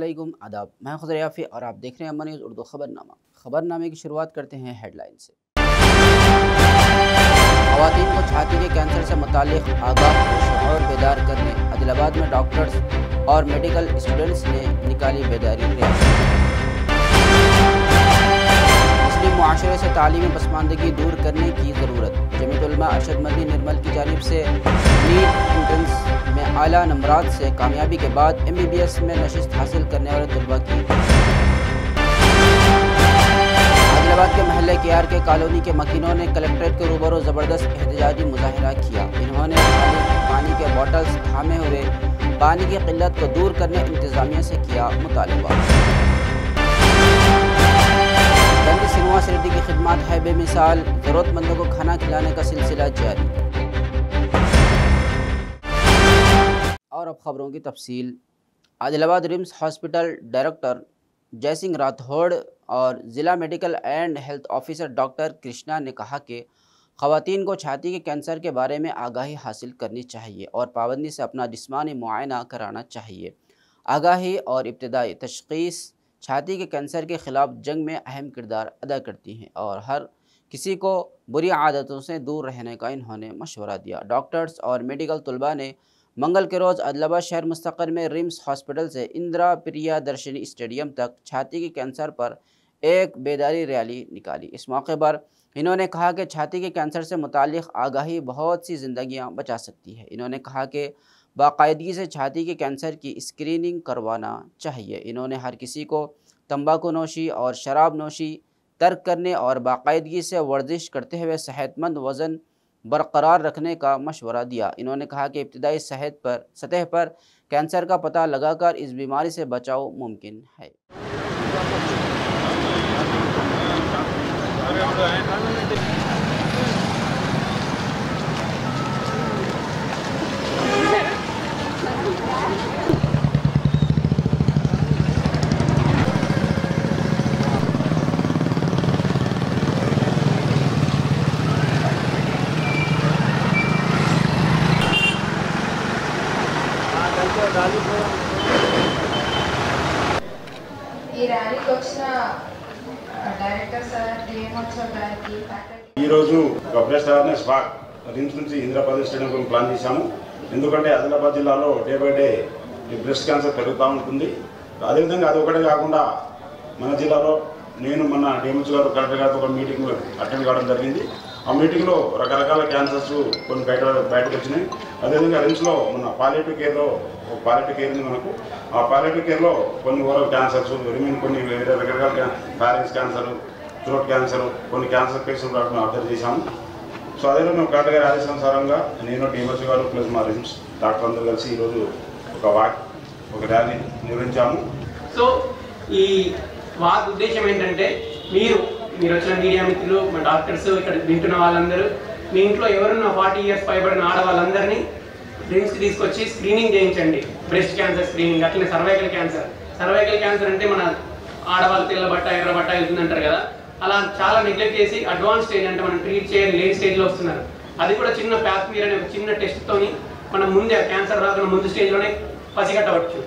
अस्सलामुअलैकुम आदाब, मैं खुसर याफ़ी और आप देख रहे हैं अमन न्यूज़ उर्दू खबरनामा। खबरनामे की शुरुआत करते हैं हेडलाइन से। ख़वातीन को छाती के कैंसर से मुताल्लिक़ आगाह व शऊर बेदार करने आदिलाबाद में डॉक्टर्स और मेडिकल स्टूडेंट्स ने निकाली बेदारी रैली। मुस्लिम मुआशरे से तालीमी पसमानदगी दूर करने की ज़रूरत। जमीयत उलमा अरशद मदनी निर्मल की जानिब से नीट एंट्रेंस में आला नंबरात से कामयाबी के बाद MBBS में नशिस्त हासिल करने वाले तलबा की। आदिलाबाद के महल्ले KRK कॉलोनी के मकीनों ने कलेक्ट्रेट के रूबरू ज़बरदस्त एहतजाजी मुजाहिरा किया। इन्होंने पानी के बॉटल्स थामे हुए पानी की किल्लत को दूर करने इंतज़ामिया से किया मुतालबा। सिनेमा सिटी की खिदमत है बेमिसाल, ज़रूरतमंदों को खाना खिलाने का सिलसिला जारी। और अब खबरों की तफसील। Adilabad RIMS hospital director Jaisingh Rathod और ज़िला medical and health officer doctor Krishna ने कहा कि ख़वातीन को छाती के कैंसर के बारे में आगाही हासिल करनी चाहिए और पाबंदी से अपना जिस्मानी मुआयना कराना चाहिए। आगाही और इब्तिदाई तशख़ीस छाती के कैंसर के ख़िलाफ़ जंग में अहम किरदार अदा करती हैं और हर किसी को बुरी आदतों से दूर रहने का इन्होंने मशवरा दिया। डॉक्टर्स और मेडिकल तलबा ने मंगल के रोज़ आदिलाबाद शहर मुस्तक़िल में रिम्स हॉस्पिटल से इंदिरा प्रिया दर्शनी स्टेडियम तक छाती के कैंसर पर एक बेदारी रैली निकाली। इस मौके पर इन्होंने कहा कि छाती के कैंसर से मुताल्लिक़ आगाही बहुत सी ज़िंदगियाँ बचा सकती है। इन्होंने कहा कि बाकायदगी से छाती के कैंसर की स्क्रीनिंग करवाना चाहिए। इन्होंने हर किसी को तंबाकू नोशी और शराब नोशी तर्क करने और बाकायदगी से वर्जिश करते हुए सेहतमंद वज़न बरकरार रखने का मशवरा दिया। इन्होंने कहा कि इब्तिदाई सतह पर कैंसर का पता लगाकर इस बीमारी से बचाव मुमकिन है। ఈరోజు బ్రెస్ట్ అవేర్నెస్ వాక్ రిమ్స్ నుంచి ఇందిరాపల్లి స్టేడియం ప్లాన్ చేశాము. ఎందుకంటే ఆదిలాబాద్ జిల్లాలో day by day breast cancer పెరుగుతూ ఉంటుంది. అదేవిధంగా అది ఒకటే కాకుండా మన జిల్లాలో నేను మన DMH గారు కలెక్టర్ గారితో ఒక మీటింగ్ అటెండ్ కావడం జరిగింది. ఆ మీటింగ్లో రకరకాల క్యాన్సర్స్ కొన్ని బయటకు వచ్చినాయి. అదేవిధంగా రిమ్స్లో మన పాలియేటివ్ కేర్లో పాలియేటివ్ కేర్ ఉంది మనకు. ఆ పాలియేటివ్ కేర్లో కొన్ని ఓరల్ క్యాన్సర్స్ రిమైన్ కొన్ని వేరే రకరకాల ఫారెన్స్ క్యాన్సర్, థ్రోట్ క్యాన్సర్, కొన్ని క్యాన్సర్ కేసులు అబ్జర్వ్ చేశాము. సో అదే మేము కలెక్టర్ గారి ఆదేశానుసారంగా నేను DMH గారు ప్లస్ మా రిమ్స్ డాక్టర్ అందరూ కలిసి ఈరోజు ఒక ర్యాలీ నిర్వహించాము. సో ఈ వాక్ ఉద్దేశం ఏంటంటే మీరు వచ్చిన మీడియా మిత్రులు, మా డాక్టర్స్, ఇక్కడ వింటున్న వాళ్ళందరూ మీ ఇంట్లో ఎవరున్న 40 ఇయర్స్ పైబడిన ఆడవాళ్ళందరినీ రిమ్స్కి తీసుకొచ్చి స్క్రీనింగ్ చేయించండి. బ్రెస్ట్ క్యాన్సర్ స్క్రీనింగ్, అట్లనే సర్వైకల్ క్యాన్సర్ అంటే మన ఆడవాళ్ళు తెల్లబట్ట ఎర్రబట్ట వెళ్తుందంటారు కదా, అలా చాలా నెగ్లెక్ట్ చేసి అడ్వాన్స్ స్టేజ్ అంటే మనం ట్రీట్ చేయని లేట్ స్టేజ్లో వస్తున్నారు. అది కూడా చిన్న ప్యాస్మీర్ అనే ఒక చిన్న టెస్ట్తోని మనం ముందే క్యాన్సర్ రాకుండా ముందు స్టేజ్లోనే పసిగట్టవచ్చు.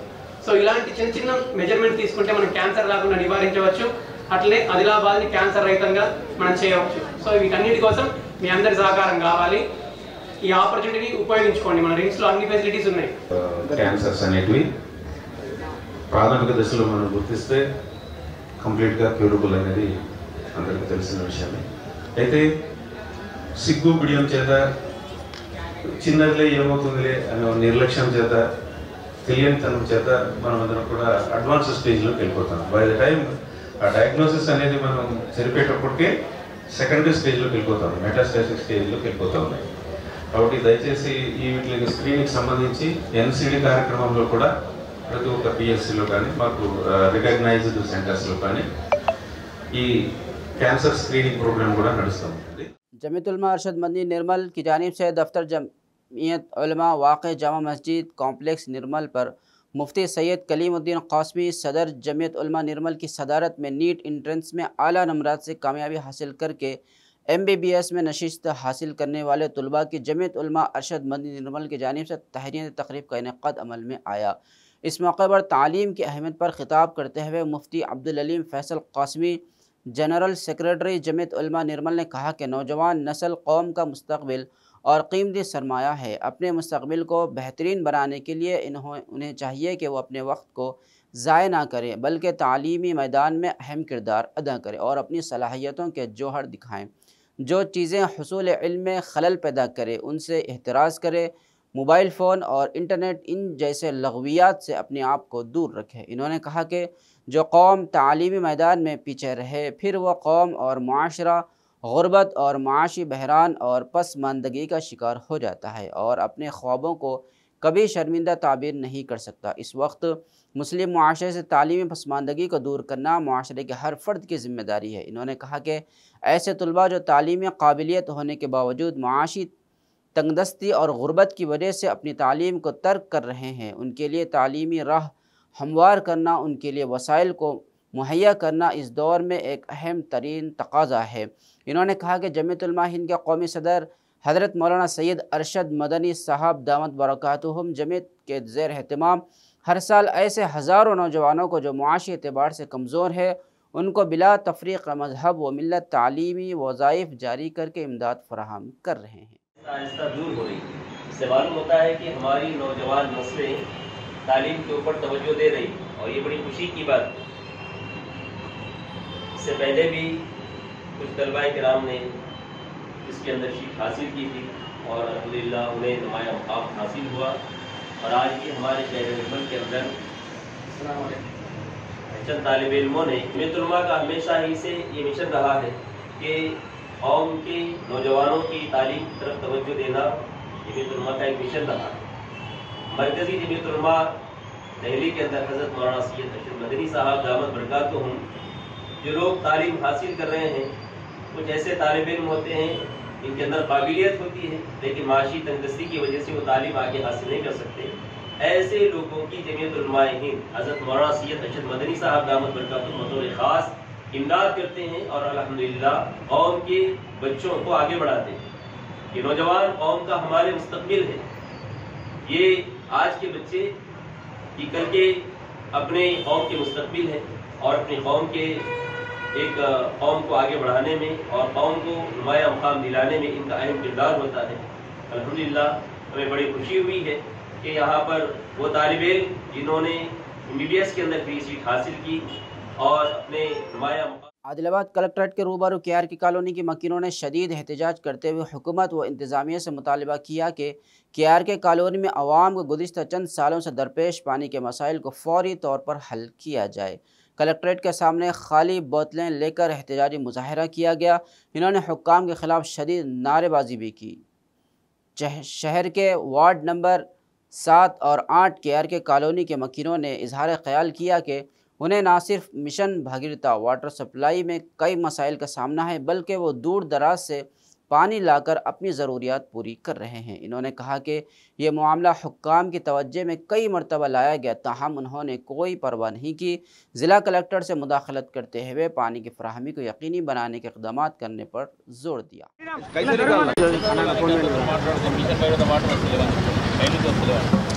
సో ఇలాంటి చిన్న చిన్న మెజర్మెంట్ తీసుకుంటే మనం క్యాన్సర్ రాకుండా నివారించవచ్చు. అట్లనే ఆదిలాబాద్ని క్యాన్సర్ రహితంగా మనం చేయవచ్చు. సో వీటన్నిటి కోసం మీ అందరి సహకారం కావాలి. ఈ ఆపర్చునిటీని ఉపయోగించుకోండి. మన రిమ్స్లో అన్ని ఫెసిలిటీస్ ఉన్నాయి. క్యాన్సర్స్ అనేటివి ప్రాథమిక దశలో మనం గుర్తిస్తే కంప్లీట్గా క్యూరబుల్ అనేది అందరికీ తెలిసిన విషయమే. అయితే సిగ్గు బిడియం చేత చిన్నదిలే ఏమవుతుందిలే అనే నిర్లక్ష్యం చేత తెలియనితనం చేత మనం అందరం కూడా అడ్వాన్స్ స్టేజ్లోకి వెళ్ళిపోతాం. బై ద టైం ఆ డయాగ్నోసిస్ అనేది మనం సరిపోయేటప్పటికే సెకండరీ స్టేజ్లోకి వెళ్ళిపోతాం, మెటాస్టాసిస్ స్టేజ్లోకి వెళ్ళిపోతా ఉన్నాయి. కాబట్టి దయచేసి ఈ వీటికి స్క్రీనింగ్కి సంబంధించి NCD కార్యక్రమంలో కూడా ప్రతి ఒక్క PSCలో కానీ మాకు రికగ్నైజ్డ్ సెంటర్స్లో కానీ ఈ कैंसर स्क्रीनिंग प्रोग्राम కూడా నడుస్తూ ఉంటుంది. जमीयत उलमा अरशद मदनी निर्मल की जानिब से दफ्तर जमीयत उलमा वाक़ जामा मस्जिद कॉम्प्लेक्स निर्मल पर मुफ्ती सैयद कलीमुद्दीन क़ासमी सदर जमीयत उलमा निर्मल की सदारत में नीट एंट्रेंस में आला नंबरात से कामयाबी हासिल करके MBBS में नशिस्त हासिल करने वाले तलबा की जमीयत उलमा अरशद मदनी निर्मल की जानिब से तहरीर तकरीब का इनेकाद अमल में आया। इस मौके पर तालीम की अहमियत पर खिताब करते हुए मुफ्ती अब्दुल अलीम फैसल कासमी, जनरल सेक्रेटरी जमीयत उलमा निर्मल ने कहा कि नौजवान नस्ल कौम का मुस्तकबिल और कीमती सरमाया है। अपने मुस्तकबिल को बेहतरीन बनाने के लिए उन्हें चाहिए कि वो अपने वक्त को ज़ाय ना करें, बल्कि तालीमी मैदान में अहम किरदार अदा करें और अपनी सलाहियतों के जौहर दिखाएं। जो चीज़ें हुसूल इल्म में खलल पैदा करें उनसे एहतराज़ करें। मोबाइल फ़ोन और इंटरनेट इन जैसे लग़वियात से अपने आप को दूर रखें। इन्होंने कहा कि जो कौम तालीमी मैदान में पीछे रहे, फिर वह कौम और माशरा गुर्बत और माशी बहरान और पसमानदगी का शिकार हो जाता है और अपने ख्वाबों को कभी शर्मिंदा ताबीर नहीं कर सकता। इस वक्त मुस्लिम मुआशरे से तालीमी पसमानदगी को दूर करना मुआशरे के हर फ़र्द की ज़िम्मेदारी है। इन्होंने कहा कि ऐसे तलबा जो तालीमी काबिलियत होने के बावजूद माशी तंगदस्ती और गुर्बत की वजह से अपनी तालीम को तर्क कर रहे हैं, उनके लिए तालीमी राह हमवार करना, उनके लिए वसाइल को मुहैया करना इस दौर में एक अहम तरीन तकाज़ा है। इन्होंने कहा कि जमीयत उलमा हिंद के कौमी सदर हज़रत मौलाना सैयद अरशद मदनी साहब दामत बरकातुहुम जमीयत के ज़ेर एहतमाम हर साल ऐसे हज़ारों नौजवानों को जो मुआशी एतबार से कमज़ोर है उनको बिला तफरीक़ मज़हब व मिल्लत तालीमी वज़ाइफ जारी करके इमदाद फराहम कर रहे हैं। आहिस्ता दूर हो रही है। इससे मालूम होता है कि हमारी नौजवान नस्लें तालीम के ऊपर तवज्जो दे रही और ये बड़ी खुशी की बात है। इससे पहले भी कुछ तलबाए किराम ने इसके अंदर शीख हासिल की थी और अल्हम्दुलिल्लाह उन्हें नुमाया मुकाम हासिल हुआ और आज भी हमारे शहर निर्मल के अंदर चंद तालिब इल्मों ने जमीयत उलमा का हमेशा ही से ये मिशन रहा है कि कौम के नौजवानों की तालीम की तरफ तवज्जो देना जमीयत उलमा का एक मिशन रहा है। मरकज़ी जमीयत उलमा दिल्ली के अंदर हज़रत मौलाना सैयद अरशद मदनी साहब दामत बरकातुहुम जो लोग तालीम हासिल कर रहे हैं, कुछ ऐसे तालिब इल्म होते हैं इनके अंदर काबिलियत होती है लेकिन माशी तंगदस्ती की वजह से वो तालीम आगे हासिल नहीं कर सकते। ऐसे लोगों की जमीयत उलमा हिंद हज़रत मौलाना सैयद अरशद मदनी साहब दामत बरकातुहुम बतौर ख़ास इमदाद करते हैं और अल्हम्दुलिल्लाह कौम के बच्चों को आगे बढ़ाते हैं। ये नौजवान कौम का हमारे मुस्तकबिल है। ये आज के बच्चे ये कल के अपने कौम के मुस्तकबिल हैं और अपनी कौम के एक कौम को आगे बढ़ाने में और कौम को नुमाया मुकाम दिलाने में इनका अहम किरदार होता है। अल्हम्दुलिल्लाह हमें बड़ी खुशी हुई है कि यहाँ पर वो तालिब इल्म जिन्होंने MBBS के अंदर फ्री सीट हासिल की और अपने नुमाया आदिलाबाद कलेक्ट्रेट के रूबरू KRK कॉलोनी के मकीनों ने शदीद एहतजाज करते हुए हुकूमत व इंतज़ामिया से मुतालबा किया कि KRK कॉलोनी में अवाम को गुज़िश्ता चंद सालों से दरपेश पानी के मसाइल को फौरी तौर पर हल किया जाए। कलेक्ट्रेट के सामने खाली बोतलें लेकर एहतजाजी मुजाहरा किया गया। इन्होंने हुक्काम के ख़िलाफ़ शदीद नारेबाजी भी की। शहर के वार्ड नंबर 7 और 8 KRK कॉलोनी के मकीनों ने इजहार ख्याल किया कि उन्हें ना सिर्फ मिशन भागीरथ वाटर सप्लाई में कई मसाइल का सामना है बल्कि वो दूर दराज से पानी लाकर अपनी ज़रूरियात पूरी कर रहे हैं। इन्होंने कहा कि ये मामला हुक्काम की तवज्जो में कई मरतबा लाया गया, ताहम उन्होंने कोई परवाह नहीं की। ज़िला कलेक्टर से मुदाखलत करते हुए पानी की फराहमी को यकीनी बनाने के इक़दाम करने पर जोर दिया।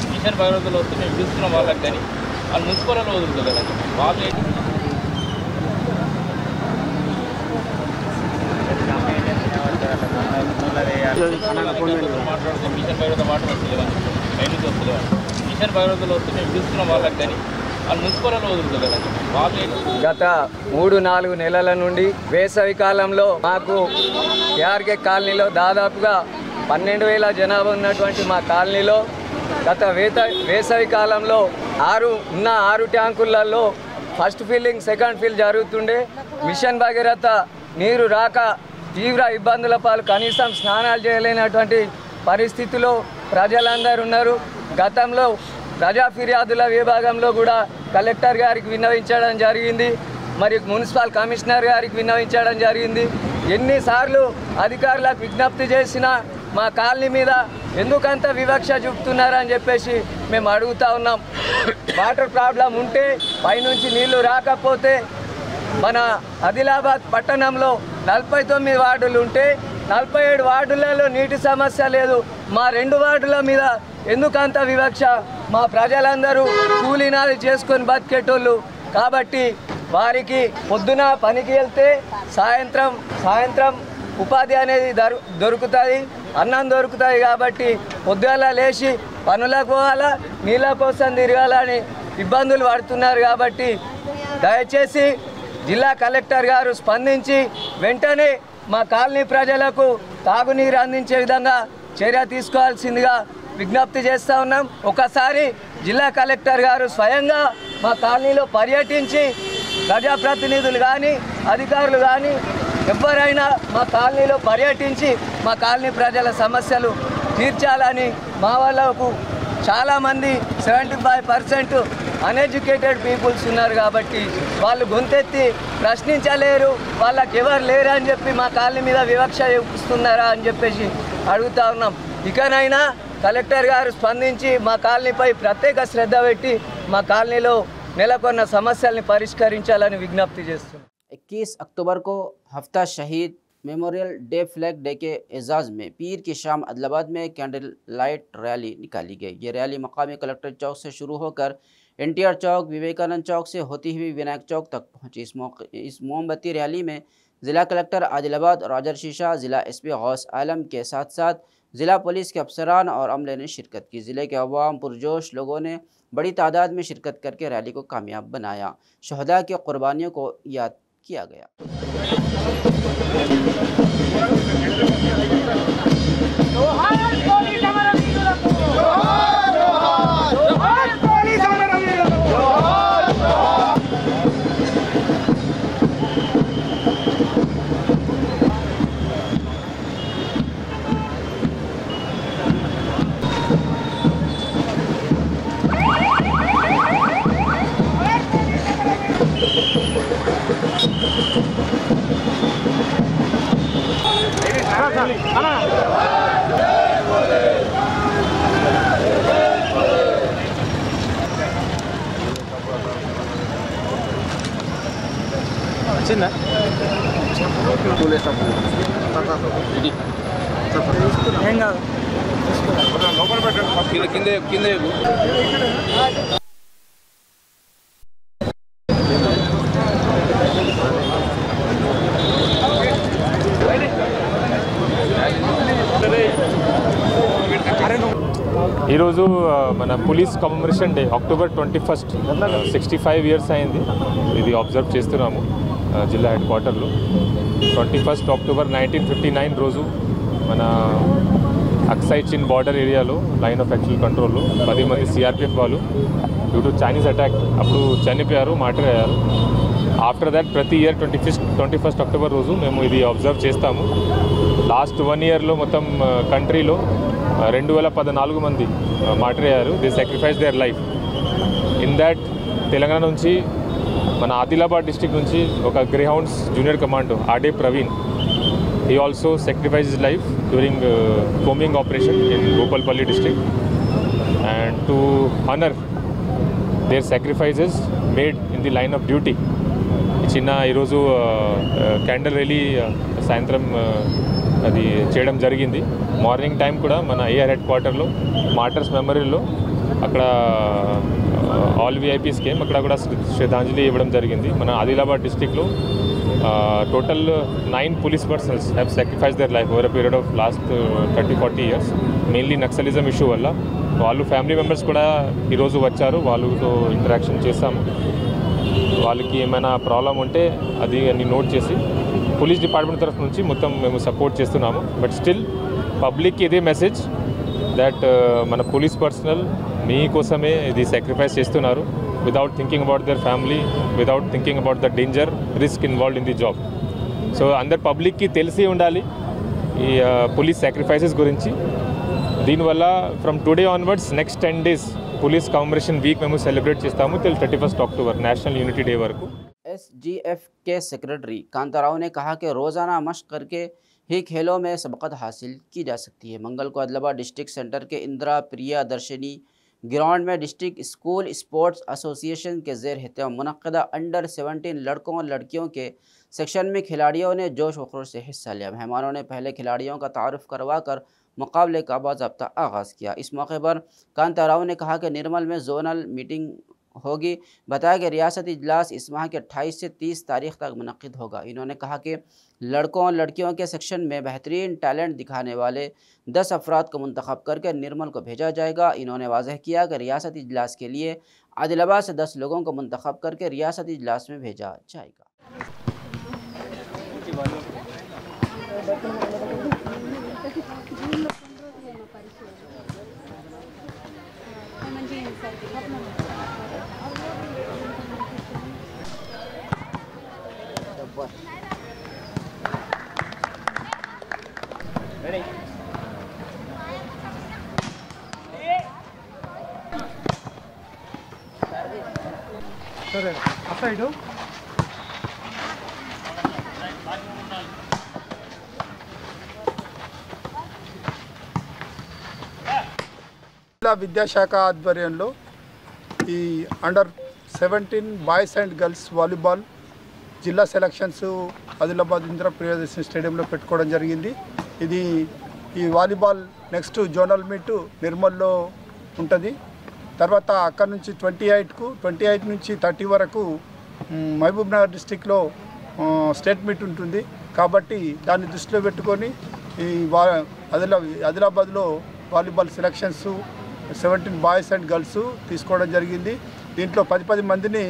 మిషన్ భగీరథలో వస్తే మేము పిలుస్తున్నాం వాళ్ళకి, కానీ వాళ్ళు మున్సిపల్ వదులుతుంది కదా వాళ్ళు మాట్లాడుతాం. మిషన్ భగీరథ వాటర్ వస్తలేవని బయటకు వస్తలేవని మిషన్ భగీరథలో వస్తే మేము పిలుస్తున్నాం వాళ్ళకి, కానీ వాళ్ళు మున్సిపల్ వదులుతుంది కదా వాళ్ళు. గత 3-4 నెలల నుండి వేసవి కాలంలో మాకు KRK కాలనీలో దాదాపుగా 12,000 జనాభా ఉన్నటువంటి మా కాలనీలో గత వేసవి కాలంలో 6 ట్యాంకులలో ఫస్ట్ ఫిల్లింగ్ సెకండ్ ఫిల్ జరుగుతుండే. మిషన్ భగీరథ నీరు రాక తీవ్ర ఇబ్బందుల పాలు, కనీసం స్నానాలు చేయలేనటువంటి పరిస్థితిలో ప్రజలందరూ ఉన్నారు. గతంలో ప్రజా ఫిర్యాదుల విభాగంలో కూడా కలెక్టర్ గారికి విన్నవించడం జరిగింది, మరి మున్సిపల్ కమిషనర్ గారికి విన్నవించడం జరిగింది. ఎన్నిసార్లు అధికారులకు విజ్ఞప్తి చేసినా మా కాలనీ మీద ఎందుకంత వివక్ష చూపుతున్నారని చెప్పేసి మేము అడుగుతూ ఉన్నాం. వాటర్ ప్రాబ్లం ఉంటే పైనుంచి నీళ్లు రాకపోతే మన ఆదిలాబాద్ పట్టణంలో 49 వార్డులు ఉంటే 47 వార్డులలో నీటి సమస్య లేదు. మా 2 వార్డుల మీద ఎందుకంత వివక్ష మా ప్రజలందరూ కూలీనాలు చేసుకొని బతికేటోళ్ళు కాబట్టి వారికి పొద్దున పనికి వెళ్తే సాయంత్రం ఉపాధి అనేది దొరుకుతుంది, అన్నం దొరుకుతుంది. కాబట్టి పొద్దుగల లేచి పనులకు పోవాలా, నీళ్ళ కోసం తిరగాలని ఇబ్బందులు పడుతున్నారు. కాబట్టి దయచేసి జిల్లా కలెక్టర్ గారు స్పందించి వెంటనే మా కాలనీ ప్రజలకు తాగునీరు అందించే విధంగా చర్య తీసుకోవాల్సిందిగా విజ్ఞప్తి చేస్తూ ఉన్నాం. ఒకసారి జిల్లా కలెక్టర్ గారు స్వయంగా మా కాలనీలో పర్యటించి ప్రజాప్రతినిధులు కానీ అధికారులు కానీ ఎవరైనా మా కాలనీలో పర్యటించి మా కాలనీ ప్రజల సమస్యలు తీర్చాలని, మా వాళ్ళకు చాలామంది 75% అన్ఎడ్యుకేటెడ్ పీపుల్స్ ఉన్నారు కాబట్టి వాళ్ళు గొంతెత్తి ప్రశ్నించలేరు, వాళ్ళకి ఎవరు లేరు అని చెప్పి మా కాలనీ మీద వివక్ష చూపిస్తున్నారా అని చెప్పేసి అడుగుతా ఉన్నాం. ఇకనైనా కలెక్టర్ గారు స్పందించి మా కాలనీపై ప్రత్యేక శ్రద్ధ పెట్టి మా కాలనీలో నెలకొన్న సమస్యల్ని పరిష్కరించాలని విజ్ఞప్తి చేస్తున్నాం. 21 अक्टूबर को हफ्ता शहीद मेमोरियल डे फ्लैग डे के एजाज़ में पीर की शाम आदिलाबाद में कैंडल लाइट रैली निकाली गई। ये रैली मकामी कलेक्ट्रेट चौक से शुरू होकर NTR चौक, विवेकानंद चौक से होती हुई विनायक चौक तक पहुंची। इस मोमबत्ती रैली में ज़िला कलेक्टर आदिलाबाद रॉजर शीशा, ज़िला SP गौस आलम के साथ साथ ज़िला पुलिस के अफसरान और अमले ने शिरकत की। ज़िले के अवाम पुरजोश लोगों ने बड़ी तादाद में शिरकत करके रैली को कामयाब बनाया। शहदा की कुर्बानियों को याद किया गया। ఈరోజు మన police commemoration day October 21 65 years అయింది. ఇది అబ్జర్వ్ చేస్తున్నాము జిల్లా హెడ్ క్వార్టర్లో. 21 అక్టోబర్ 1959 రోజు మన అక్సై చిన్ బార్డర్ ఏరియాలో లైన్ ఆఫ్ యాక్చువల్ కంట్రోల్లో 10 మంది CRPF వాళ్ళు డ్యూ టు చైనీస్ అటాక్ అప్పుడు చనిపోయారు, మార్టర్ అయ్యారు. ఆఫ్టర్ దాట్ ప్రతి ఇయర్ 21 అక్టోబర్ రోజు మేము ఇది అబ్జర్వ్ చేస్తాము. లాస్ట్ 1 ఇయర్లో మొత్తం కంట్రీలో 2014 మంది మార్టర్ అయ్యారు. They sacrifice their life. In that Telangana నుంచి మన ఆదిలాబాద్ డిస్ట్రిక్ట్ నుంచి ఒక Greyhounds junior commando Arde Praveen, he also sacrificed his life during combing operation in Gopalpalli district, and to honor their sacrifices made in the line of duty చిన్న ఈరోజు candle rally సాయంత్రం అది చేయడం జరిగింది. మార్నింగ్ టైం కూడా మన AR హెడ్ క్వార్టర్లో martyrs మెమోరియల్లో అక్కడ ఆల్ VIPs కేమ్, అక్కడ కూడా శ్రద్ధాంజలి ఇవ్వడం జరిగింది. మన ఆదిలాబాద్ డిస్ట్రిక్ట్లో total 9 police personnel have sacrificed their life over a period of last 30-40 years, mainly naxalism issue వల్ల. వాళ్ళు ఫ్యామిలీ మెంబర్స్ కూడా ఈరోజు వచ్చారు, వాళ్ళతో ఇంటరాక్షన్ చేస్తాము. వాళ్ళకి ఏమైనా ప్రాబ్లం ఉంటే అది అన్ని నోట్ చేసి పోలీస్ డిపార్ట్మెంట్ తరఫు నుంచి మొత్తం మేము సపోర్ట్ చేస్తున్నాము. బట్ స్టిల్ పబ్లిక్కి ఇదే మెసేజ్ దట్ మన పోలీస్ పర్సనల్ మీకోసమే ఇది సాక్రిఫైస్ చేస్తున్నారు, without thinking about their family, without thinking about the danger, risk involved in the job. So అందరు పబ్లిక్కి తెలిసి ఉండాలి ఈ పోలీస్ సాక్రిఫైసెస్ గురించి. దీనివల్ల from today onwards next 10 days police commemoration week మేము సెలబ్రేట్ చేస్తాము till 31 अक्टूबर నేషనల్ యూనిటీ డే వరకు. SGF के सेक्रेटरी कांताराव ने कहा कि रोज़ाना मशक करके ही खेलों में सबकत हासिल की जा सकती है। मंगल को आदिलाबाद डिस्ट्रिक्ट सेंटर के इंदिरा प्रिया दर्शनी ग्राउंड में डिस्ट्रिक्ट स्कूल स्पोर्ट्स एसोसिएशन के ज़ेर एहतमाम मुनक़्क़दा अंडर 17 लड़कों और लड़कियों के सेक्शन में खिलाड़ियों ने जोश व खरोश से हिस्सा लिया। मेहमानों ने पहले खिलाड़ियों का तारुफ करवा कर मुकाबले का बाज़ाब्ता आगाज़ किया। इस मौके पर कांता राव ने कहा कि निर्मल में जोनल मीटिंग होगी। बताया कि रियासती इजलास इस माह के 28 से 30 तारीख तक मुनक़िद होगा। इन्होंने कहा कि लड़कों और लड़कियों के सेक्शन में बेहतरीन टैलेंट दिखाने वाले 10 अफराद को मुंतखब करके निर्मल को भेजा जाएगा। इन्होंने वाज़ह किया कि रियासती इजलास के लिए आदिलाबाद से 10 लोगों को मुंतखब करके रियासती इजलास में भेजा जाएगा। జిల్లా విద్యాశాఖ ఆధ్వర్యంలో ఈ under 17 boys and girls volleyball జిల్లా సెలక్షన్స్ ఆదిలాబాద్ ఇందిరా ప్రియదర్శిని స్టేడియంలో పెట్టుకోవడం జరిగింది. ఇది ఈ వాలీబాల్ నెక్స్ట్ జోనల్ మీట్ నిర్మల్లో ఉంటుంది. తర్వాత అక్కడ నుంచి 28 నుంచి 30 వరకు మహబూబ్ నగర్ డిస్టిక్లో స్టేట్ మీట్ ఉంటుంది. కాబట్టి దాన్ని దృష్టిలో పెట్టుకొని ఈ ఆదిలాబాద్లో volleyball selections 17 boys and girls తీసుకోవడం జరిగింది. దీంట్లో 10 మందిని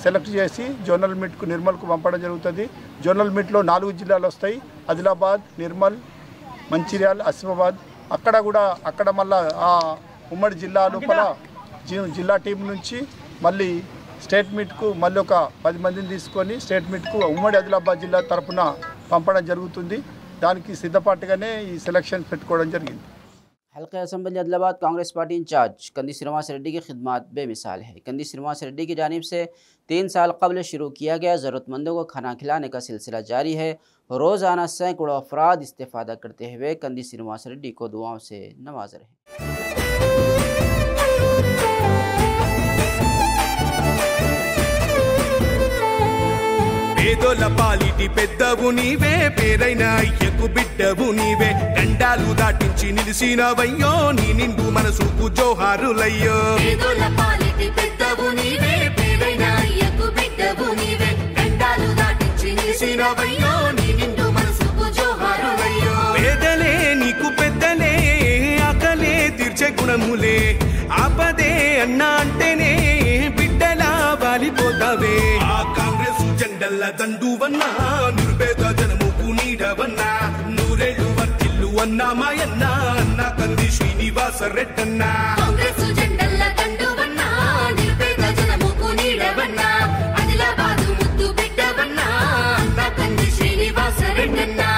సెలెక్ట్ చేసి జోనల్ మీట్కు నిర్మల్కు పంపడం జరుగుతుంది. జోనల్ మీట్లో 4 జిల్లాలు వస్తాయి: ఆదిలాబాద్, నిర్మల్, మంచిర్యాల్, ఆసిఫాబాద్. అక్కడ మళ్ళీ ఆ ఉమ్మడి జిల్లా లోపల జిల్లా టీం నుంచి మళ్ళీ స్టేట్ మీట్కు మళ్ళీ ఒక 10 మందిని తీసుకొని స్టేట్ మీట్కు ఉమ్మడి ఆదిలాబాద్ జిల్లా తరఫున పంపడం జరుగుతుంది. దానికి సిద్ధపాటుగానే ఈ సెలక్షన్ పెట్టుకోవడం జరిగింది. हल्का assembly Adilabad Congress party incharge Kandi Srinivas Reddy की खिदमत बेमिसाल है। कंदी श्रीनिवास रेड्डी की जानिब से 3 साल कबल शुरू किया गया ज़रूरतमंदों को खाना खिलाने का सिलसिला जारी है। रोज़ाना सैकड़ों अफराद इस्तेफादा करते हुए कंदी श्रीनिवास रेड्डी को दुआओं से नवाज रहे। పేదోల పాలిటి పెద్దవు నీవే, పేరైన అయ్యకు బిడ్డవు నీవే, గండాలు దాటించి నిలిసినవయ్యో, నీ నిండు మనసుకు జోహారులయ్యో. పేదోల పాలిటి పెద్దవు నీవే, పేరైన అయ్యకు బిడ్డవు నీవే, గండాలు దాటించి నిలిసినవయ్యో, నీ నిండు మనసుకు జోహారులయ్యో. పేదలే నీకు పెద్దలే, ఆకలే తీర్చే గుణములే, ఆపదే అన్నా అంటేనే బిడ్డలా వాలిపోతావే. ఆ కాంగ్రెస్ జెండల్ల దండువన్నా, నిర్భేద జనముకు నీడవన్నా, నూరేళ్లు వర్తిల్లు అన్నా మాయన్నా, అన్న కంది శ్రీనివాస రెడ్డన్నా. కాంగ్రెస్ జెండల్ల దండువన్నా, నిర్భేద జనముకు నీడవన్నా, ఆదిలాబాదు ముద్దు బిడ్డవన్నా, అన్న కంది శ్రీనివాస రెడ్డన్నా.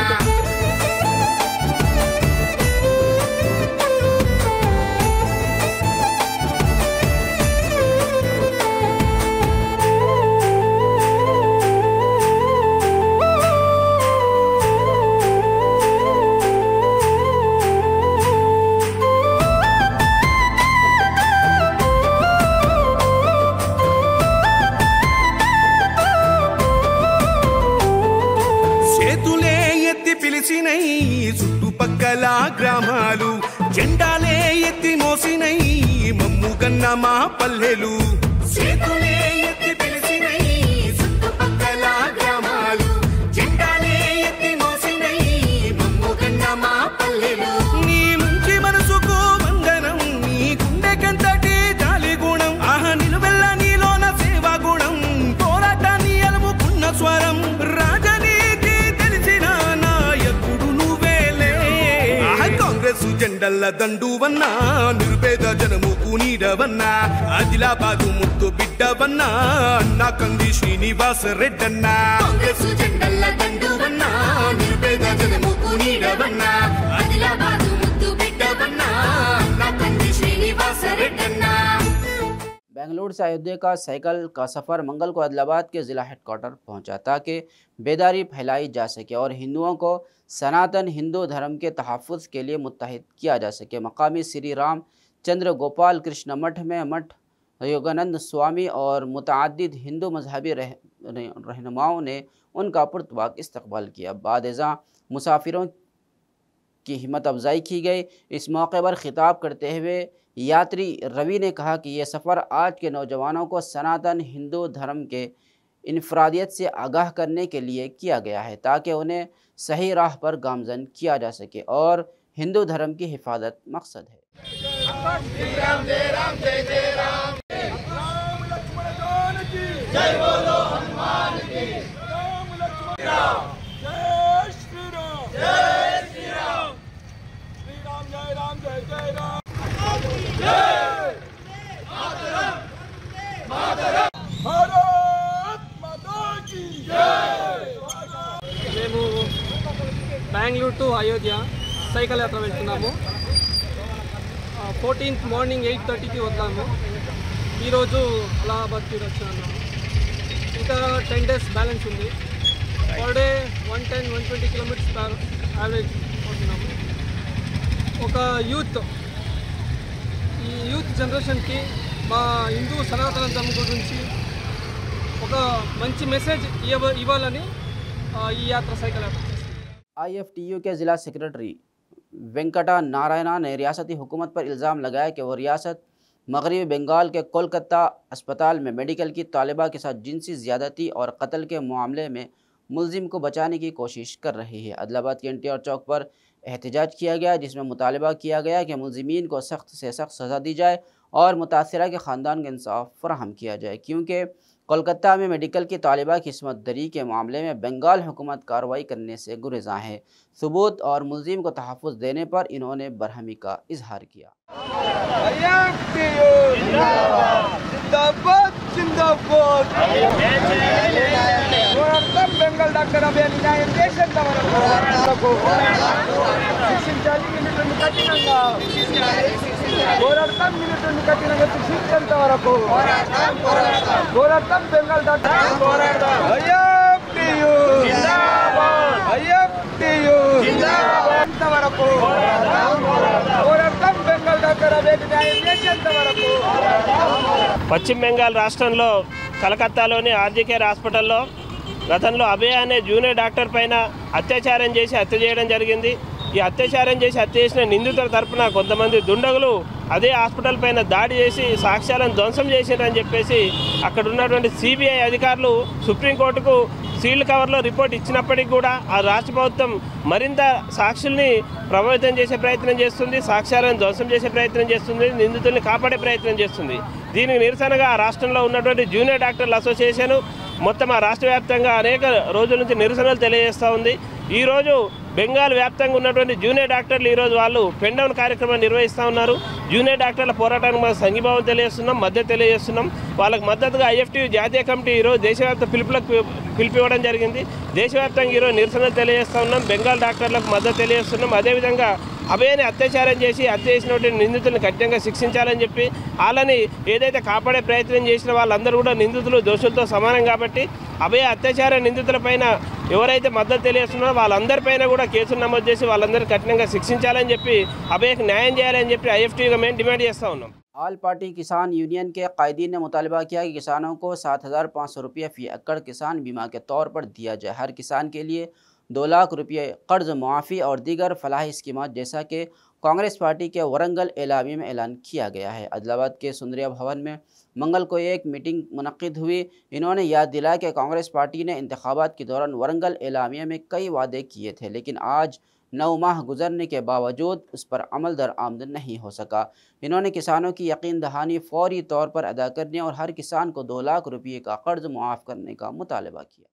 చుట్టుపక్కల గ్రామాలు జెండాలే ఎత్తి మోసినై, మమ్ముగన్న మా పల్లెలు చేతులే ఎత్తి పిలిచినై, చుట్టుపక్కల గ్రామాలు జెండాలే ఎత్తి మోసినై, మమ్ముగన్న మా పల్లెలు. నీ మంచి మనసుకు వందనం, నీ గుండెకంతటి జాలి గుణం, ఆహా నిలువెల్ల నీలోన సేవా గుణం, పోరాటాన్ని అలుముకున్న స్వరం, రాజనీతి తెలిసిన నాయకుడు నువ్వేలే. కాంగ్రెస్ జెండల్ల దండువన్నా, నిర్భేద జనముకు నీడవన్నా, ఆదిలాబాదు ముద్దు బిడ్డవన్నా, అన్నా కంది శ్రీనివాస రెడ్డన్నా. కాంగ్రెస్ జెండల్ల దండువన్నా, నిర్భేద జనముకు నీడవన్నా, ఆదిలాబాదు ముద్దు బిడ్డవన్నా, అన్నా కంది శ్రీనివాస రెడ్డన్నా. बेंगलुरु से अयोध्या का साइकिल का सफ़र मंगल को आदिलाबाद के ज़िला हेडक्वार्टर पहुंचा ताकि बेदारी फैलाई जा सके और हिंदुओं को सनातन हिंदू धर्म के तहफ़्फ़ुज़ के लिए मुत्तहिद किया जा सके। मकामी श्री राम चंद्र गोपाल कृष्ण मठ में मठ योगानंद स्वामी और मुतअद्दिद हिंदू मजहबी रहनुमाओं ने उनका पुरतवाक इस्तकबाल किया। बाद मुसाफिरों की हिम्मत अफजाई की गई। इस मौके पर खिताब करते हुए यात्री रवि ने कहा कि यह सफ़र आज के नौजवानों को सनातन हिंदू धर्म के इनफरादियत से आगाह करने के लिए किया गया है ताकि उन्हें सही राह पर गामजन किया जा सके और हिंदू धर्म की हिफाजत मकसद है। जय बोलो हनुमान की, राम लक्ष्मण जय श्री राम, जय श्री राम, श्री राम जय राम, जय जय राम, जय मातरम, मातरम, भारत माता की जय। మేము బెంగళూరు టు అయోధ్య సైకిల్ యాత్ర వెళ్తున్నాము. 14th మార్నింగ్ 8:30కి వద్దాము. ఈరోజు అలహాబాద్కి వచ్చాను. ఇంకా 10 days బ్యాలెన్స్ ఉంది. Per day 110-120 kilometres per average అవుతున్నాము. ఒక ఈ యూత్ జనరేషన్కి మా హిందూ సనాతన ధర్మం గురించి ఒక మంచి మెసేజ్ ఇవ్వాలని ఈ యాత్ర సైకిల్ యాత్ర. IFTU के ज़िला सेक्रेटरी वेंकटा नारायणा ने रियासती हुकूमत पर इल्ज़ाम लगाया कि वो रियासत मगरबी बंगाल के कोलकाता अस्पताल में मेडिकल की तालिबा के साथ जिनसी ज़्यादती और कत्ल के मामले में मुलजिम को बचाने की कोशिश कर रही है। आदिलाबाद के NTR चौक पर एहतजाज किया गया जिसमें मुतालबा किया गया कि मुलजिमीन को सख्त से सख्त सज़ा दी जाए और मुतासरा के ख़ानदान का इंसाफ फराहम किया जाए क्योंकि कोलकाता में मेडिकल की तालिबा की इस्मत दरी के मामले में बंगाल हुकूमत कार्रवाई करने से गुरेज़ा है। सबूत और मुलजिम को तहफ़्फ़ुज़ देने पर इन्होंने बरहमी का इजहार किया। బెంగాల్ డాక్టర్ అభ్యర్థి న్యాయం చేసేంత వరకు శిక్షించాలి. మిలిటరీని కఠినంగా పోరాడతాం. మిలిటరీని కఠినంగా శిక్షించేంత వరకు పోరాడతాం. బెంగాల్ డాక్టర్ IFTU ఇంతవరకు పోరాడతాం. బెంగాల్ డాక్టర్ అభ్యర్థి న్యాయం చేసేంత వరకు. పశ్చిమ బెంగాల్ రాష్ట్రంలో కలకత్తాలోని ఆర్జీకేర్ హాస్పిటల్లో గతంలో అభయ అనే జూనియర్ డాక్టర్ పైన అత్యాచారం చేసి హత్య చేయడం జరిగింది. ఈ అత్యాచారం చేసి హత్య చేసిన నిందితుల తరపున కొంతమంది దుండగులు అదే హాస్పిటల్ పైన దాడి చేసి సాక్ష్యాలను ధ్వంసం చేసినారని చెప్పేసి అక్కడ ఉన్నటువంటి CBI అధికారులు సుప్రీంకోర్టుకు సీల్డ్ కవర్లో రిపోర్ట్ ఇచ్చినప్పటికీ కూడా ఆ రాష్ట్ర ప్రభుత్వం మరింత సాక్షుల్ని ప్రభావితం చేసే ప్రయత్నం చేస్తుంది, సాక్ష్యాలను ధ్వంసం చేసే ప్రయత్నం చేస్తుంది, నిందితుల్ని కాపాడే ప్రయత్నం చేస్తుంది. దీనికి నిరసనగా ఆ రాష్ట్రంలో ఉన్నటువంటి జూనియర్ డాక్టర్ల అసోసియేషన్ మొత్తం ఆ రాష్ట్ర వ్యాప్తంగా అనేక రోజుల నుంచి నిరసనలు తెలియజేస్తూ ఉంది. ఈరోజు బెంగాల్ వ్యాప్తంగా ఉన్నటువంటి జూనియర్ డాక్టర్లు ఈరోజు వాళ్ళు పెన్ డౌన్ కార్యక్రమాన్ని నిర్వహిస్తూ ఉన్నారు. జూనియర్ డాక్టర్ల పోరాటానికి మనం సంఘీభావం తెలియజేస్తున్నాం, మద్దతు తెలియజేస్తున్నాం. వాళ్ళకి మద్దతుగా IFTU జాతీయ కమిటీ ఈరోజు దేశవ్యాప్త పిలిపివ్వడం జరిగింది. దేశవ్యాప్తంగా ఈరోజు నిరసనలు తెలియజేస్తూ ఉన్నాం, బెంగాల్ డాక్టర్లకు మద్దతు తెలియజేస్తున్నాం. అదేవిధంగా అభయని అత్యాచారం చేసి హత్య చేసినటువంటి నిందితులను కఠినంగా శిక్షించాలని చెప్పి వాళ్ళని ఏదైతే కాపాడే ప్రయత్నం చేసిన వాళ్ళందరూ కూడా నిందితులు దోషులతో సమానం కాబట్టి అభయ అత్యాచార నిందితులపైన ఎవరైతే మద్దతు తెలియజేస్తున్నారో వాళ్ళందరిపైన కూడా కేసులు నమోదు చేసి వాళ్ళందరినీ కఠినంగా శిక్షించాలని చెప్పి అభయకు న్యాయం చేయాలని చెప్పి IFTUగా మేము డిమాండ్ చేస్తూ ఉన్నాం. ऑल पार्टी किसान यूनियन के कायदीन ने मुतालबा किया कि किसानों को 7,500 रुपये फ़ी एकड़ किसान बीमा के तौर पर दिया जाए। हर किसान के लिए 2 लाख रुपये कर्ज मुआफ़ी और दीगर फलाही स्कीमात जैसा कि कांग्रेस पार्टी के वरंगल एलामी में ऐलान किया गया है। आदिलाबाद के सुंदरिया भवन में मंगल को एक मीटिंग मुनक्किद हुई। इन्होंने याद दिलाया कि कांग्रेस पार्टी ने इंतखाबात के दौरान वरंगल एलामिया में कई वादे किए थे लेकिन आज 9 माह गुजरने के बावजूद उस पर अमल दरामद नहीं हो सका। इन्होंने किसानों की यकीन दहानी फौरी तौर पर अदा करने और हर किसान को 2 लाख रुपये का कर्ज मुआफ़ करने का मुतालबा किया।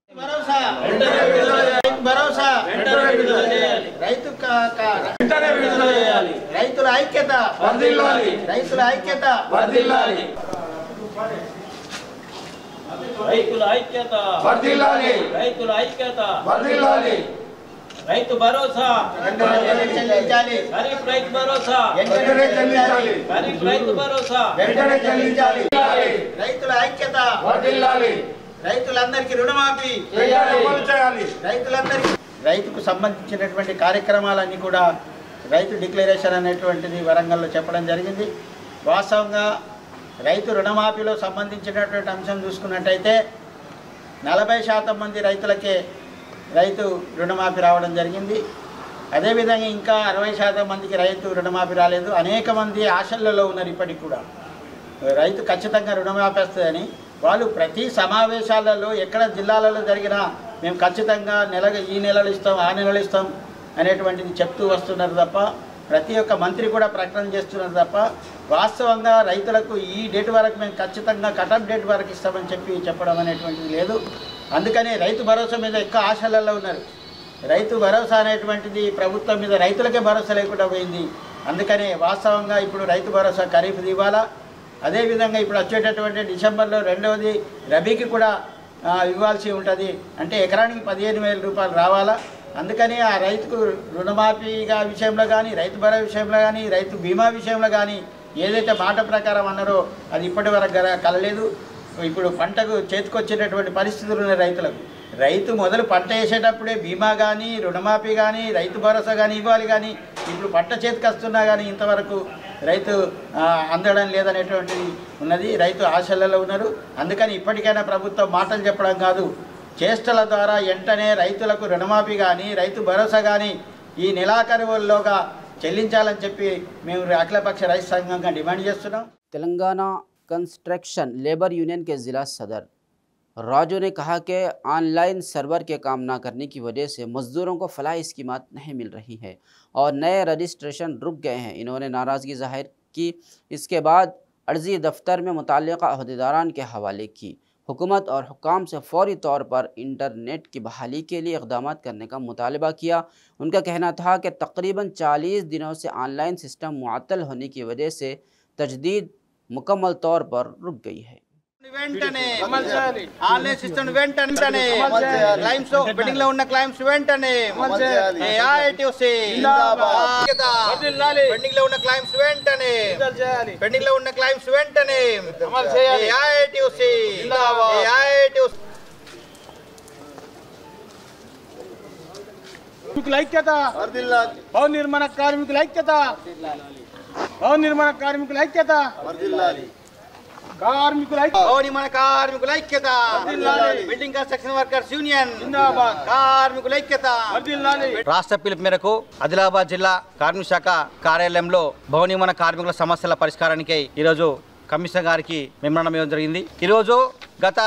రైతు భరోసా చెల్లించాలి, ఖరీఫ్ రైతు భరోసా చెల్లించాలి, ఖరీఫ్ రైతు భరోసా చెల్లించాలి, రైతుల ఐక్యత వర్ధిల్లాలి, రైతులందరికీ రుణమాఫీ చేయాలి, రైతులందరికీ రైతుకు సంబంధించినటువంటి కార్యక్రమాలన్నీ కూడా రైతు డిక్లరేషన్ అనేటువంటిది వరంగల్లో చెప్పడం జరిగింది. వాస్తవంగా రైతు రుణమాఫీలో సంబంధించినటువంటి అంశం చూసుకున్నట్టయితే 40% మంది రైతులకే రైతు రుణమాఫీ రావడం జరిగింది. అదేవిధంగా ఇంకా 60% మందికి రైతు రుణమాఫీ రాలేదు. అనేక మంది ఆశలలో ఉన్నారు. ఇప్పటికి కూడా రైతు ఖచ్చితంగా రుణమాఫీ వస్తుందని వాళ్ళు ప్రతి సమావేశాలలో ఎక్కడ జిల్లాలలో జరిగినా మేము ఖచ్చితంగా ఈ నెలలు ఇస్తాం, ఆ నెలలు ఇస్తాం అనేటువంటిది చెప్తూ వస్తున్నారు తప్ప, ప్రతి ఒక్క మంత్రి కూడా ప్రకటన చేస్తున్నారు తప్ప, వాస్తవంగా రైతులకు ఈ డేట్ వరకు మేము ఖచ్చితంగా కటప్ డేట్ వరకు ఇస్తామని చెప్పడం అనేటువంటిది లేదు. అందుకని రైతు భరోసా మీద ఎక్కువ ఆశలలో ఉన్నారు. రైతు భరోసా అనేటువంటిది ప్రభుత్వం మీద రైతులకే భరోసా లేకుండా పోయింది. అందుకనే వాస్తవంగా ఇప్పుడు రైతు భరోసా ఖరీఫ్ ఇవ్వాలా. అదేవిధంగా ఇప్పుడు వచ్చేటటువంటి డిసెంబర్లో రెండవది రబీకి కూడా ఇవ్వాల్సి ఉంటుంది. అంటే ఎకరానికి 15,000 రూపాయలు రావాలా. అందుకని ఆ రైతుకు రుణమాఫీగా విషయంలో కానీ, రైతు భరోసా విషయంలో కానీ, రైతు బీమా విషయంలో కానీ ఏదైతే మాట ప్రకారం అన్నారో అది ఇప్పటి వరకు కలలేదు. ఇప్పుడు పంటకు చేతికొచ్చేటటువంటి పరిస్థితులు ఉన్నాయి రైతులకు. రైతు మొదలు పంట వేసేటప్పుడే బీమా కానీ, రుణమాఫీ కానీ, రైతు భరోసా కానీ ఇవ్వాలి. కానీ ఇప్పుడు పంట చేతికి వస్తున్నా కానీ ఇంతవరకు రైతు అందడం లేదనేటువంటిది ఉన్నది. రైతు ఆశలలో ఉన్నారు. అందుకని ఇప్పటికైనా ప్రభుత్వం మాటలు చెప్పడం కాదు, చేష్టల ద్వారా వెంటనే రైతులకు రుణమాఫీ కానీ, రైతు భరోసా కానీ ఈ నెలాఖరులోగా చెల్లించాలని చెప్పి మేము అఖిలపక్ష రైతు సంఘంగా డిమాండ్ చేస్తున్నాం. तेलंगाना कंस्ट्रक्शन लेबर यूनियन के ज़िला सदर राजू ने कहा कि ऑनलाइन सर्वर के काम ना करने की वजह से मज़दूरों को फलाही स्कीमात नहीं मिल रही है और नए रजिस्ट्रेशन रुक गए हैं। इन्होंने नाराज़गी जाहिर की। इसके बाद अर्जी दफ्तर में मुतल्लिक़ा अहदेदारान के हवाले की। हुकूमत और हुक्काम से फौरी तौर पर इंटरनेट की बहाली के लिए इक़दाम करने का मुतालबा किया। उनका कहना था कि तकरीबन 40 दिनों से ऑनलाइन सिस्टम मुअत्तल होने की वजह से तजदीद मुकम्मल तौर पर रुक गई है। వెంటనే ఆన్లైన్ సిస్టమ్ వెంటనే క్లైమ్స్ పెండింగ్ లో ఉన్న క్లైమ్స్ వెంటనే ఏఐటిసి జిందాబాద్ పెండింగ్ లో ఉన్న క్లైమ్స్ వెంటనే పెండింగ్ లో ఉన్న క్లైమ్స్ వెంటనే అమలు చేయాలి ఏఐటిసి జిందాబాద్ ఏఐటిసి కార్మికుల ఐక్యత వర్ధిల్లాలి భవన నిర్మాణ కార్మికుల ఐక్యత భవన నిర్మాణ కార్మికుల ఐక్యత వర్ధిల్లాలి కార్మికుల ఐక్యత బిల్డింగ్ కన్స్ట్రక్షన్ వర్కర్స్ యూనియన్ జిందాబాద్ కార్మికుల ఐక్యత రాష్ట్ర పిలుపు మేరకు ఆదిలాబాద్ జిల్లా కార్మిక శాఖ కార్యాలయంలో భవన నిర్మాణ కార్మికుల సమస్యల పరిష్కారానికి ఈరోజు కమిషనర్ గారికి మెమోరాండం ఇవ్వడం జరిగింది. ఈరోజు గత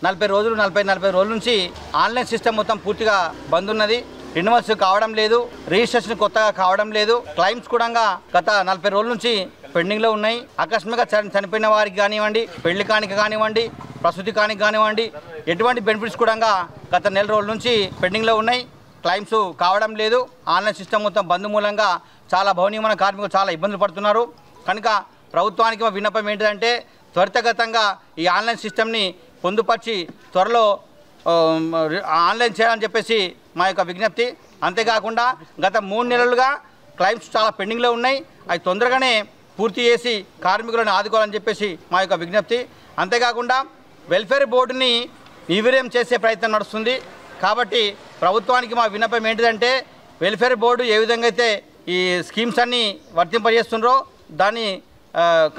40 రోజుల నుంచి ఆన్లైన్ సిస్టమ్ మొత్తం పూర్తిగా బంద్ ఉన్నది. రెన్యువల్స్ కావడం లేదు, రిజిస్ట్రేషన్ కొత్తగా కావడం లేదు. క్లైమ్స్ కూడా గత 40 రోజుల నుంచి పెండింగ్లో ఉన్నాయి. ఆకస్మికంగా చనిపోయిన వారికి కానివ్వండి, పెళ్లి కానికి కానివ్వండి, ప్రసూతి కానికి కానివ్వండి, ఎటువంటి బెనిఫిట్స్ కూడా గత నెల రోజుల నుంచి పెండింగ్లో ఉన్నాయి. క్లైమ్స్ కావడం లేదు. ఆన్లైన్ సిస్టమ్ మొత్తం బంద్ మూలంగా చాలా భవన నిర్మాణ కార్మికులు చాలా ఇబ్బందులు పడుతున్నారు. కనుక ప్రభుత్వానికి మా విన్నపం ఏంటంటే త్వరితగతంగా ఈ ఆన్లైన్ సిస్టమ్ని పొందుపరిచి త్వరలో ఆన్లైన్ చేయాలని చెప్పేసి మా యొక్క విజ్ఞప్తి. అంతేకాకుండా గత 3 నెలలుగా క్లైమ్స్ చాలా పెండింగ్లో ఉన్నాయి. అవి తొందరగానే పూర్తి చేసి కార్మికులను ఆదుకోవాలని చెప్పేసి మా యొక్క విజ్ఞప్తి. అంతేకాకుండా వెల్ఫేర్ బోర్డుని నిర్వీర్యం చేసే ప్రయత్నం నడుస్తుంది. కాబట్టి ప్రభుత్వానికి మా విన్నపం ఏంటిదంటే వెల్ఫేర్ బోర్డు ఏ విధంగా అయితే ఈ స్కీమ్స్ అన్నీ వర్తింపజేస్తుండ్రో దాన్ని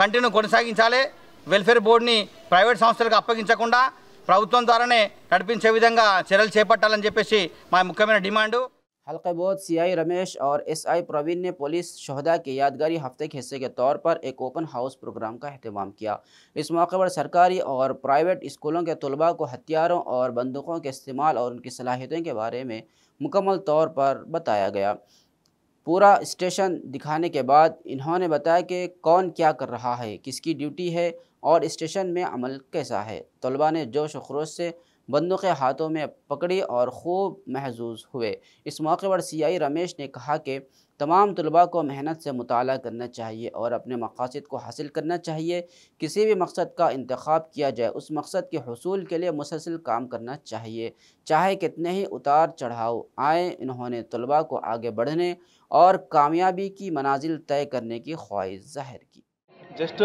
కంటిన్యూ కొనసాగించాలి. వెల్ఫేర్ బోర్డుని ప్రైవేట్ సంస్థలకు అప్పగించకుండా ప్రభుత్వం ద్వారానే నడిపించే విధంగా చర్యలు చేపట్టాలని చెప్పేసి మా ముఖ్యమైన డిమాండు. हल्का बोध सीआई रमेश और एसआई प्रवीण ने पुलिस शहदा के यादगारी हफ्ते के हिस्से के तौर पर एक ओपन हाउस प्रोग्राम का अहतमाम किया। इस मौके पर सरकारी और प्राइवेट स्कूलों के तलबा को हथियारों और बंदूकों के इस्तेमाल और उनकी सलाहियतों के बारे में मुकम्मल तौर पर बताया गया। पूरा स्टेशन दिखाने के बाद इन्होंने बताया कि कौन क्या कर रहा है, किसकी ड्यूटी है और स्टेशन में अमल कैसा है। तलबा ने जोश व खरोश से बंदूकें हाथों में पकड़ी और खूब महजूज हुए। इस मौके पर सीआई रमेश ने कहा कि तमाम तलबा को मेहनत से मुताला करना चाहिए और अपने मक़ासद को हासिल करना चाहिए। किसी भी मकसद का इंतखाब किया जाए उस मकसद के हुसूल के लिए मुसलसल काम करना चाहिए, चाहे कितने ही उतार चढ़ाव आए। इन्होंने तलबा को आगे बढ़ने और कामयाबी की मनाजिल तय करने की ख्वाहिश जाहिर की। జస్ట్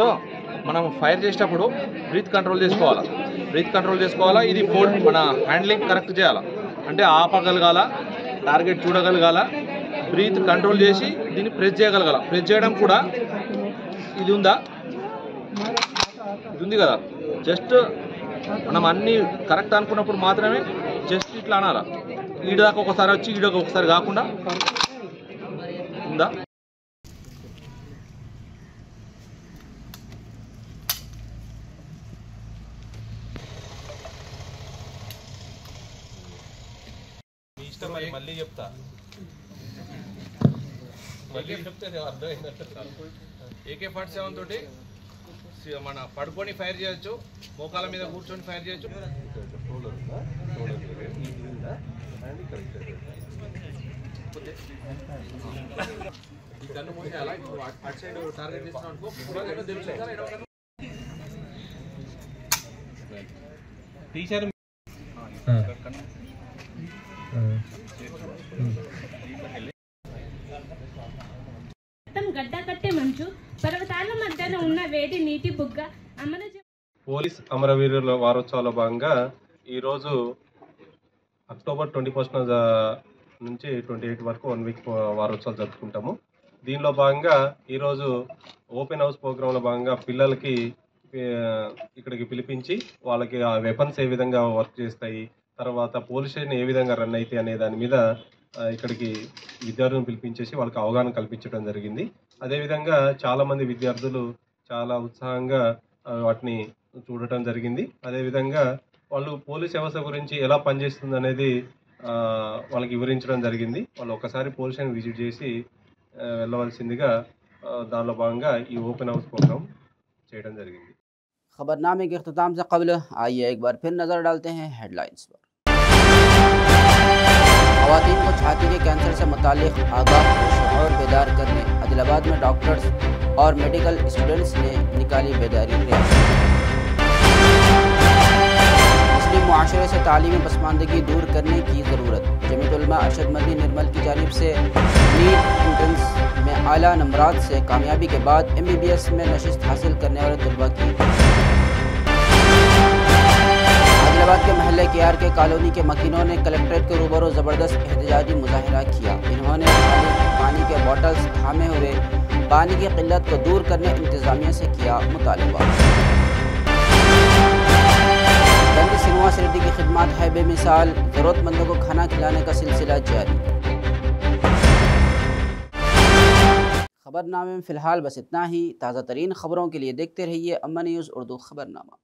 మనం ఫైర్ చేసేటప్పుడు బ్రీత్ కంట్రోల్ చేసుకోవాలా. ఇది మన హ్యాండ్లింగ్ కరెక్ట్ చేయాలా, అంటే ఆపగలగాల, టార్గెట్ చూడగలగాల, బ్రీత్ కంట్రోల్ చేసి దీన్ని ప్రెస్ చేయగలగాల. ప్రెస్ చేయడం కూడా ఇది ఉంది కదా, జస్ట్ మనం అన్నీ కరెక్ట్ అనుకున్నప్పుడు మాత్రమే జస్ట్ ఇట్లా అనాలా. ఈడదాకా ఒకసారి వచ్చి ఈడొక ఒకసారి కాకుండా ఉందా? మీ ఇష్టం, మళ్ళీ చెప్తా, మళ్ళీ చెప్తే అర్థమైందంటే AK-47 తోటి మన పడుకొని ఫైర్ చేయొచ్చు, మోకాల మీద కూర్చొని ఫైర్ చేయొచ్చు. ఈ కన్ను మూసి అలా అటు సైడ్ టార్గెట్ చేస్తున్నాం అనుకో, టీచర్ గడ్డ కట్టే మంచు, పర్వతాల మధ్యన ఉన్న వేడి నీటి బుగ్గ పోలీస్ అమరవీరుల వారోత్సవాల భాగంగా ఈరోజు అక్టోబర్ 21 నుంచి 28 వరకు 1 వీక్ వారోత్సవాలు జరుపుకుంటాము. దీనిలో భాగంగా ఈరోజు ఓపెన్ హౌస్ ప్రోగ్రాంలో భాగంగా పిల్లలకి ఇక్కడికి పిలిపించి వాళ్ళకి ఆ వెపన్స్ ఏ విధంగా వర్క్ చేస్తాయి, తర్వాత పోలీస్ స్టేషన్ ఏ విధంగా రన్ అవుతాయి అనే దాని మీద ఇక్కడికి విద్యార్థులను పిలిపించేసి వాళ్ళకి అవగాహన కల్పించడం జరిగింది. అదేవిధంగా చాలామంది విద్యార్థులు చాలా ఉత్సాహంగా వాటిని చూడటం జరిగింది. అదేవిధంగా వాళ్ళు పోలీస్ వ్యవస్థ గురించి ఎలా పనిచేస్తుంది అనేది వాళ్ళకి వివరించడం జరిగింది. వాళ్ళు ఒకసారి పోలీస్ స్టేషన్ విజిట్ చేసి వెళ్ళవలసిందిగా దానిలో భాగంగా ఈ ఓపెన్ హౌస్ ప్రోగ్రామ్ చేయడం జరిగింది. खबरनामे के अख्ताम से कबल आइए एक बार फिर नज़र डालते हैं हेडलाइंस पर। ख़वातीन को छाती के कैंसर से मुतालिक आगाह और बेदार करने आदिलाबाद में डॉक्टर्स और मेडिकल स्टूडेंट्स ने निकाली बेदारी रैली। मुस्लिम मुआशरे से तालीमी पसमानदगी दूर करने की ज़रूरत, जमीयत उलमा अरशद मदनी निर्मल की जानिब से नीट एंट्रेंस में आला नंबरात से कामयाबी के बाद MBBS में नशिस्त हासिल करने वाले तलबा की। आदिलाबाद के महल्ले KRK कॉलोनी के मकीनों ने कलेक्ट्रेट के रूबरू ज़बरदस्त एहतजाजी मुजाहिरा किया। इन्होंने पानी के बॉटल्स थामे हुए पानी की किल्लत को दूर करने इंतज़ामिया से किया मुतालबा। सिनेमा सिटी की खिदमत है बेमिसाल, ज़रूरतमंदों को खाना खिलाने का सिलसिला जारी। खबरनामे में फ़िलहाल बस इतना ही। ताज़ा तरीन खबरों के लिए देखते रहिए अम्मा न्यूज़ उर्दू खबरनामा।